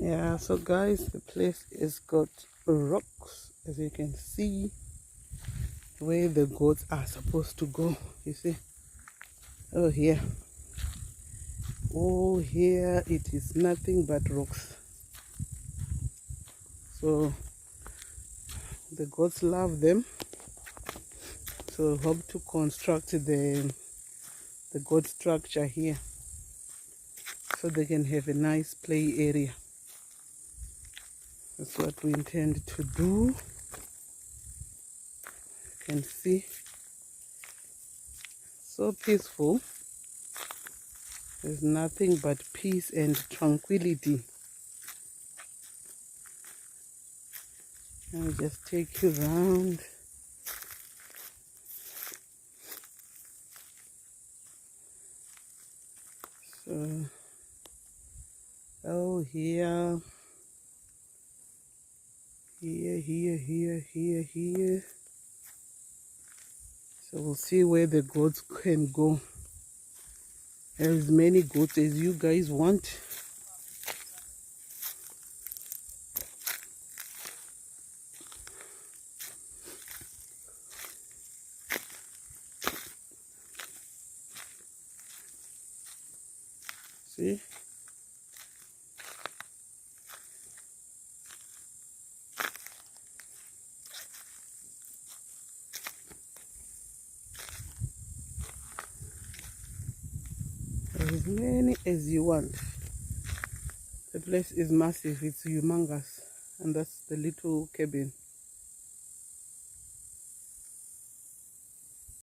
Yeah, so guys, the place is got rocks, as you can see, where the goats are supposed to go. You see, oh here, oh here, it is nothing but rocks. So the goats love them, so hope to construct the goat structure here so they can have a nice play area. That's what we intend to do. You can see, so peaceful. There's nothing but peace and tranquility. I'll just take you around. So, oh here, here. So we'll see where the goats can go. As many goats as you guys want. See? As many as you want. The place is massive, it's humongous, and that's the little cabin.